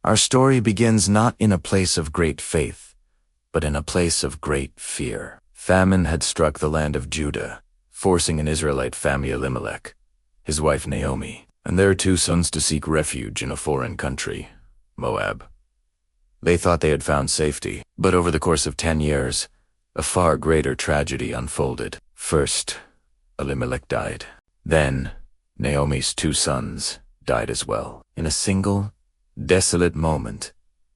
Our story begins not in a place of great faith, but in a place of great fear. Famine had struck the land of Judah, forcing an Israelite family, Elimelech, his wife Naomi, and their 2 sons to seek refuge in a foreign country, Moab. They thought they had found safety, but over the course of 10 years, a far greater tragedy unfolded. First, Elimelech died. Then, Naomi's 2 sons died as well. In a single, desolate moment,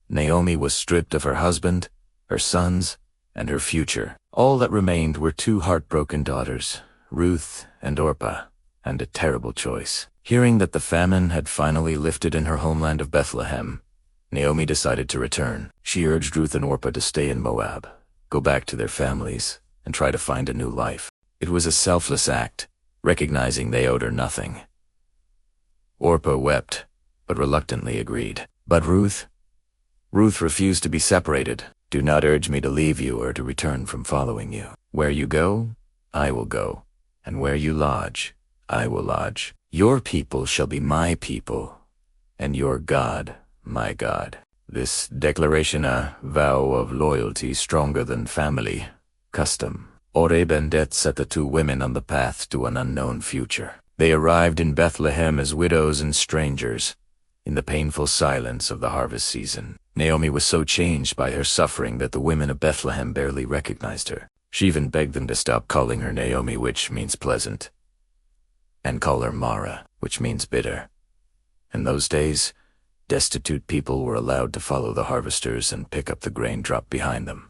Naomi was stripped of her husband, her sons, and her future. All that remained were 2 heartbroken daughters, Ruth and Orpah, and a terrible choice. Hearing that the famine had finally lifted in her homeland of Bethlehem, Naomi decided to return. She urged Ruth and Orpah to stay in Moab, go back to their families, and try to find a new life. It was a selfless act, recognizing they owed her nothing. Orpah wept, but reluctantly agreed. But Ruth refused to be separated. Do not urge me to leave you or to return from following you. Where you go, I will go, and where you lodge, I will lodge. Your people shall be my people, and your God, my God. This declaration a vow of loyalty stronger than family, custom. Oreb and Det set the 2 women on the path to an unknown future. They arrived in Bethlehem as widows and strangers, in the painful silence of the harvest season. Naomi was so changed by her suffering that the women of Bethlehem barely recognized her. She even begged them to stop calling her Naomi, which means pleasant, and call her Mara, which means bitter. In those days, destitute people were allowed to follow the harvesters and pick up the grain dropped behind them.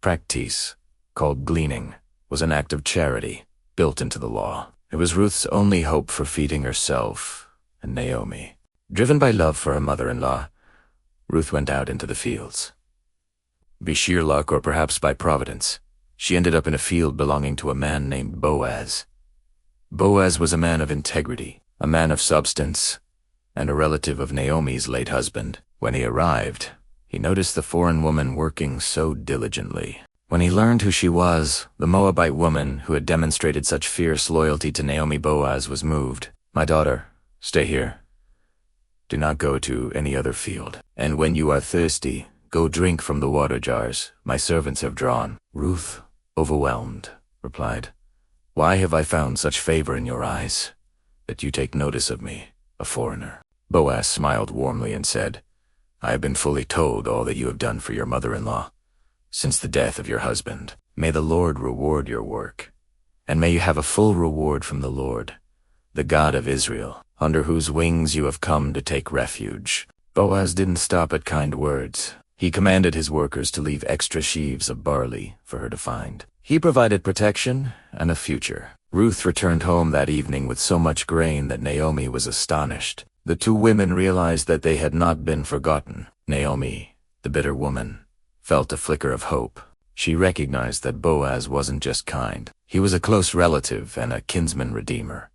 Practice, called gleaning, was an act of charity built into the law. It was Ruth's only hope for feeding herself and Naomi. Driven by love for her mother-in-law, Ruth went out into the fields. By sheer luck, or perhaps by providence, she ended up in a field belonging to a man named Boaz. Boaz was a man of integrity, a man of substance, and a relative of Naomi's late husband. When he arrived, he noticed the foreign woman working so diligently. When he learned who she was, the Moabite woman who had demonstrated such fierce loyalty to Naomi, Boaz was moved. My daughter, stay here. Do not go to any other field. And when you are thirsty, go drink from the water jars my servants have drawn. Ruth, overwhelmed, replied, Why have I found such favor in your eyes, that you take notice of me, a foreigner? Boaz smiled warmly and said, I have been fully told all that you have done for your mother-in-law since the death of your husband. May the Lord reward your work, and may you have a full reward from the Lord, the God of Israel, under whose wings you have come to take refuge. Boaz didn't stop at kind words. He commanded his workers to leave extra sheaves of barley for her to find. He provided protection and a future. Ruth returned home that evening with so much grain that Naomi was astonished. The 2 women realized that they had not been forgotten. Naomi, the bitter woman, felt a flicker of hope. She recognized that Boaz wasn't just kind. He was a close relative and a kinsman-redeemer.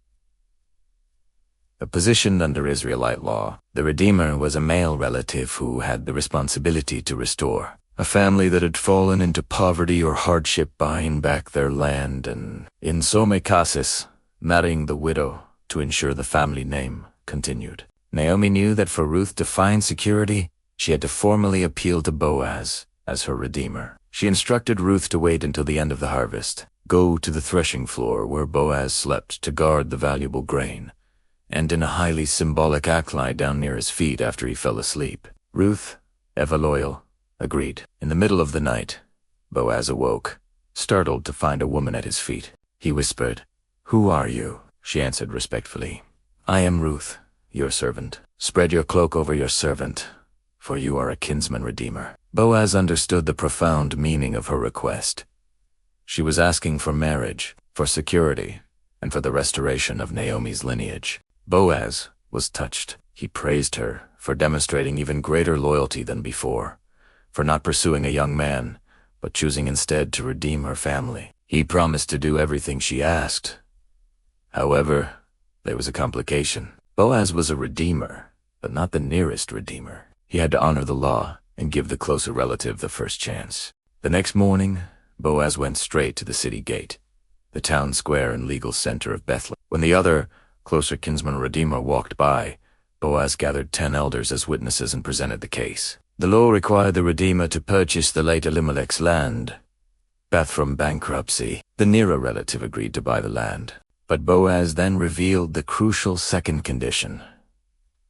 A position under Israelite law, the Redeemer was a male relative who had the responsibility to restore a family that had fallen into poverty or hardship, buying back their land, and, in some cases, marrying the widow to ensure the family name continued. Naomi knew that for Ruth to find security, she had to formally appeal to Boaz as her Redeemer. She instructed Ruth to wait until the end of the harvest, go to the threshing floor where Boaz slept to guard the valuable grain, and in a highly symbolic act lie down near his feet after he fell asleep. Ruth, ever loyal, agreed. In the middle of the night, Boaz awoke, startled to find a woman at his feet. He whispered, Who are you? She answered respectfully, I am Ruth, your servant. Spread your cloak over your servant, for you are a kinsman-redeemer. Boaz understood the profound meaning of her request. She was asking for marriage, for security, and for the restoration of Naomi's lineage. Boaz was touched. He praised her for demonstrating even greater loyalty than before, for not pursuing a young man, but choosing instead to redeem her family. He promised to do everything she asked. However, there was a complication. Boaz was a redeemer, but not the nearest redeemer. He had to honor the law and give the closer relative the first chance. The next morning, Boaz went straight to the city gate, the town square and legal center of Bethlehem. When the other, closer kinsman-redeemer walked by, Boaz gathered 10 elders as witnesses and presented the case. The law required the Redeemer to purchase the late Elimelech's land. Beth from bankruptcy, the nearer relative, agreed to buy the land. But Boaz then revealed the crucial second condition.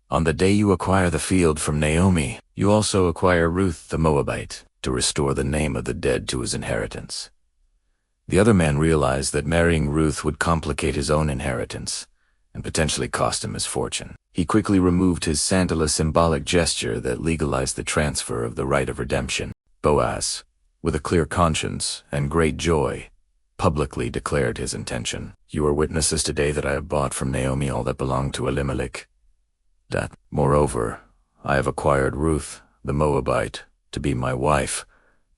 On the day you acquire the field from Naomi, you also acquire Ruth the Moabite, to restore the name of the dead to his inheritance. The other man realized that marrying Ruth would complicate his own inheritance and potentially cost him his fortune. He quickly removed his sandal, a symbolic gesture that legalized the transfer of the right of redemption. Boaz, with a clear conscience and great joy, publicly declared his intention. You are witnesses today that I have bought from Naomi all that belonged to Elimelech. That, moreover, I have acquired Ruth, the Moabite, to be my wife,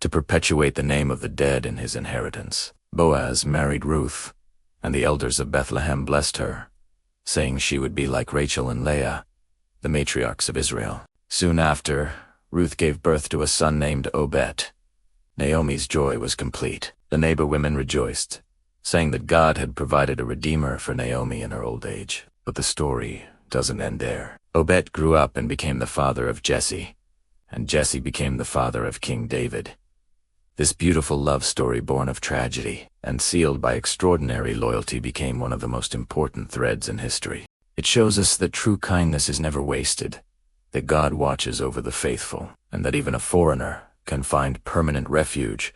to perpetuate the name of the dead in his inheritance. Boaz married Ruth, and the elders of Bethlehem blessed her, saying she would be like Rachel and Leah, the matriarchs of Israel. Soon after, Ruth gave birth to a son named Obed. Naomi's joy was complete. The neighbor women rejoiced, saying that God had provided a redeemer for Naomi in her old age. But the story doesn't end there. Obed grew up and became the father of Jesse, and Jesse became the father of King David. This beautiful love story, born of tragedy and sealed by extraordinary loyalty, became one of the most important threads in history. It shows us that true kindness is never wasted, that God watches over the faithful, and that even a foreigner can find permanent refuge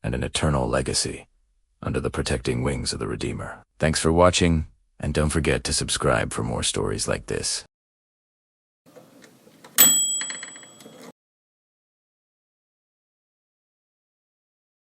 and an eternal legacy under the protecting wings of the Redeemer. Thanks for watching, and don't forget to subscribe for more stories like this.